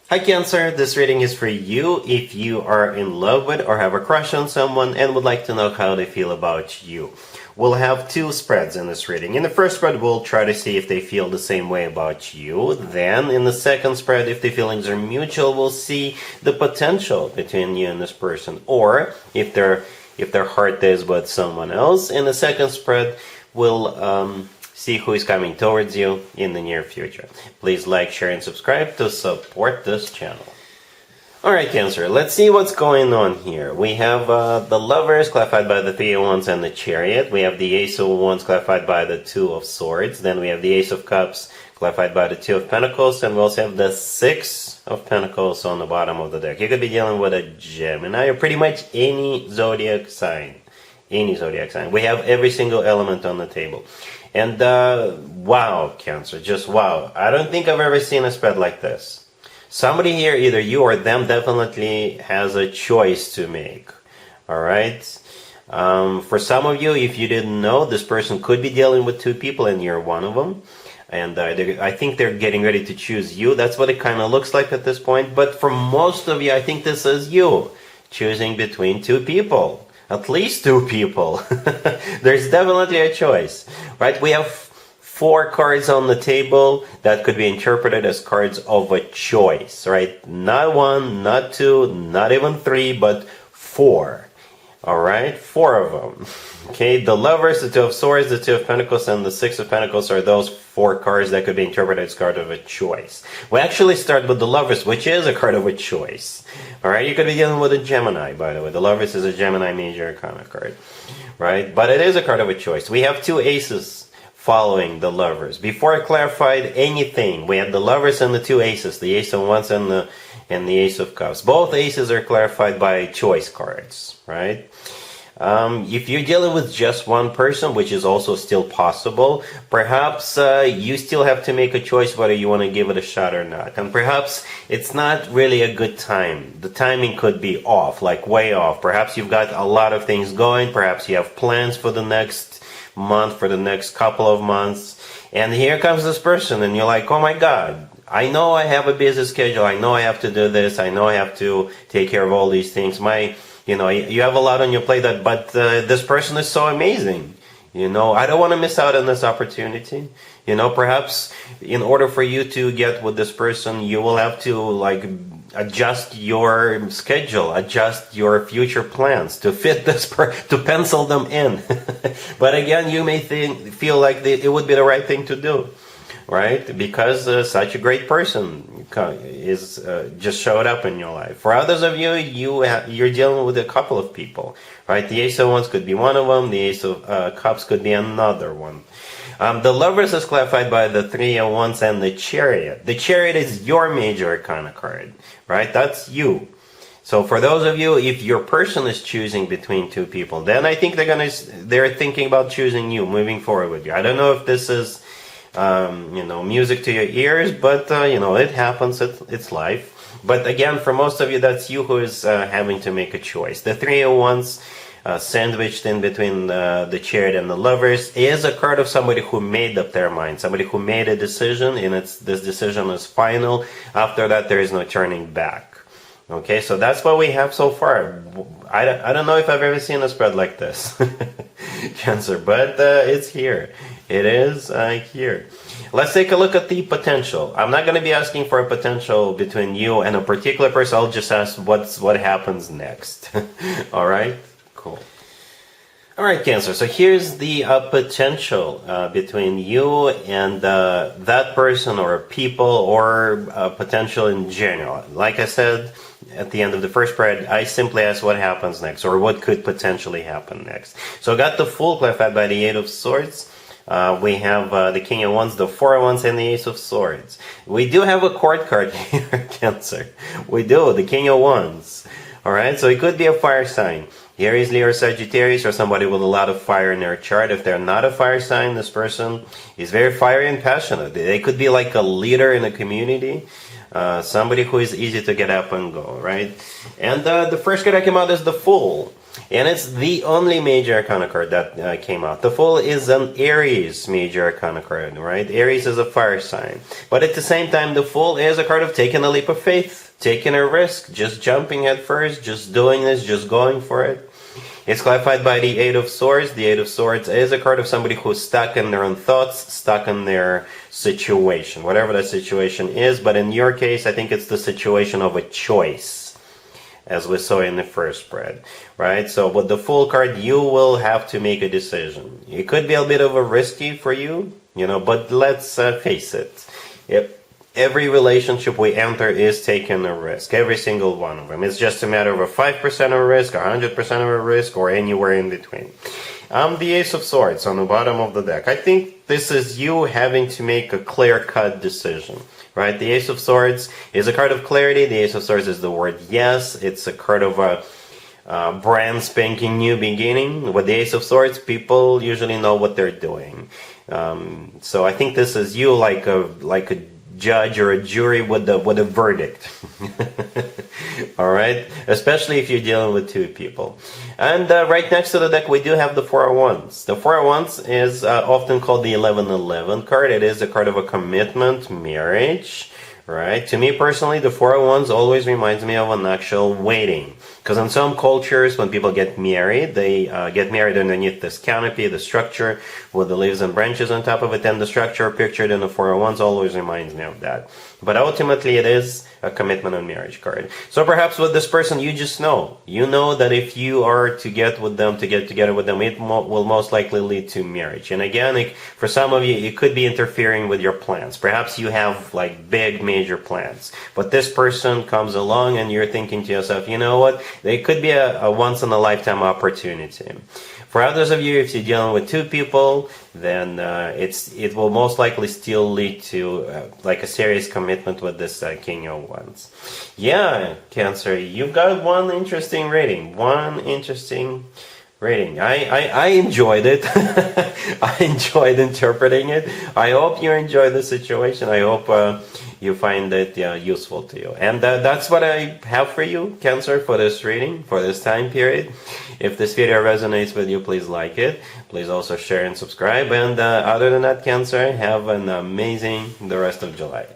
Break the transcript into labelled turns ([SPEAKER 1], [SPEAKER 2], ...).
[SPEAKER 1] Hi Cancer, this reading is for you if you are in love with or have a crush on someone and would like to know how they feel about you. We'll have two spreads in this reading. In the first spread, we'll try to see if they feel the same way about you. Then, in the second spread, if the feelings are mutual, we'll see the potential between you and this person. Or, if their heart is with someone else. In the second spread, we'll see who is coming towards you in the near future. Please like, share, and subscribe to support this channel. Alright, Cancer, let's see what's going on here. We have the Lovers clarified by the Three of Wands and the Chariot. We have the Ace of Wands clarified by the Two of Swords. Then we have the Ace of Cups clarified by the Two of Pentacles. And we also have the Six of Pentacles on the bottom of the deck. You could be dealing with a Gemini or pretty much any zodiac sign. Any zodiac sign. We have every single element on the table. And wow, Cancer, just wow. I don't think I've ever seen a spread like this. Somebody here, either you or them, definitely has a choice to make. Alright? For some of you, if you didn't know, this person could be dealing with two people and you're one of them. And I think they're getting ready to choose you. That's what it kind of looks like at this point. But for most of you, I think this is you choosing between two people. At least two people. There's definitely a choice, right? We have four cards on the table that could be interpreted as cards of a choice, right? Not one, not two, not even three, but four. All right, four of them. Okay, the Lovers, the Two of Swords, the Two of Pentacles, and the Six of Pentacles are those four cards that could be interpreted as card of a choice. We actually start with the Lovers, which is a card of a choice. All right, you could be dealing with a Gemini, by the way. The Lovers is a Gemini major arcana card, right? But it is a card of a choice. We have two aces following the Lovers. Before I clarified anything, we had the Lovers and the two aces, the Ace of Wands and the Ace of Cups. Both aces are clarified by choice cards, right? If you're dealing with just one person, which is also still possible, perhaps you still have to make a choice whether you want to give it a shot or not. And perhaps it's not really a good time. The timing could be off, like way off. Perhaps you've got a lot of things going. Perhaps you have plans for the next month, for the next couple of months. And here comes this person and you're like, oh my God, I know I have a busy schedule. I know I have to do this. I know I have to take care of all these things. You have a lot on your plate, but this person is so amazing. I don't want to miss out on this opportunity. Perhaps in order for you to get with this person, you will have to adjust your schedule, adjust your future plans to fit to pencil them in. But again, you may feel like it would be the right thing to do, right? Because such a great person is just showed up in your life. For others of you, you're dealing with a couple of people, right? The Ace of Wands could be one of them. The Ace of Cups could be another one. The Lovers is clarified by the Three of Wands and the Chariot. The Chariot is your major arcana card, right? That's you. So for those of you, if your person is choosing between two people, then I think they're thinking about choosing you, moving forward with you. I don't know if this is music to your ears, but it happens. It's life. But again, for most of you, that's you who is having to make a choice. The Three of Wands, sandwiched in between the Chariot and the Lovers, is a card of somebody who made up their mind, somebody who made a decision, and this decision is final. After that, there is no turning back. Okay, so that's what we have so far. I don't know if I've ever seen a spread like this, Cancer, but it's here. It is here. Let's take a look at the potential. I'm not going to be asking for a potential between you and a particular person. I'll just ask what happens next. All right? Cool. All right, Cancer. So here's the potential between you and that person or people or potential in general. Like I said, at the end of the first spread, I simply asked what happens next or what could potentially happen next. So I got the Fool clarified by the Eight of Swords. We have the King of Wands, the Four of Wands, and the Ace of Swords. We do have a court card here, Cancer. We do, the King of Wands. Alright, so it could be a fire sign. Aries, Leo, or Sagittarius, or somebody with a lot of fire in their chart. If they're not a fire sign, this person is very fiery and passionate. They could be like a leader in a community. Somebody who is easy to get up and go, right? And the first card that came out is the Fool. And it's the only major arcana card that came out. The Fool is an Aries major arcana card, right? Aries is a fire sign. But at the same time, the Fool is a card of taking a leap of faith, taking a risk, just jumping head first, just doing this, just going for it. It's clarified by the Eight of Swords. The Eight of Swords is a card of somebody who's stuck in their own thoughts, stuck in their situation, whatever that situation is. But in your case, I think it's the situation of a choice, as we saw in the first spread, right? So with the Fool card, you will have to make a decision. It could be a bit of a risky for you, but let's face it. Every relationship we enter is taking a risk, every single one of them. It's just a matter of a 5% of a risk, 100% of a risk, or anywhere in between. The Ace of Swords on the bottom of the deck. I think this is you having to make a clear-cut decision, right? The Ace of Swords is a card of clarity. The Ace of Swords is the word yes. It's a card of a brand spanking new beginning. With the Ace of Swords, people usually know what they're doing. So I think this is you like a judge or a jury with a verdict. All right, especially if you're dealing with two people. And right next to the deck we do have the Four of Wands. The Four of Wands is often called the 1111 card. It is a card of a commitment, marriage, right? To me personally, the Four of Wands always reminds me of an actual wedding. Because in some cultures, when people get married, they get married underneath this canopy, the structure, with the leaves and branches on top of it, and the structure pictured in the Four of Wands always reminds me of that. But ultimately, it is a commitment and marriage card. So perhaps with this person, you just know. You know that if you are to get together with them, it will most likely lead to marriage. And again, for some of you, it could be interfering with your plans. Perhaps you have like big, major plans. But this person comes along and you're thinking to yourself, you know what? It could be a once-in-a-lifetime opportunity. For others of you, if you're dealing with two people, then it will most likely still lead to like a serious commitment with this King of Wands. Yeah, Cancer, you've got one interesting rating. I enjoyed it. I enjoyed interpreting it. I hope you enjoy the situation. I hope you find it useful to you. And that's what I have for you, Cancer, for this reading, for this time period. If this video resonates with you, please like it. Please also share and subscribe. And other than that, Cancer, have an amazing the rest of July.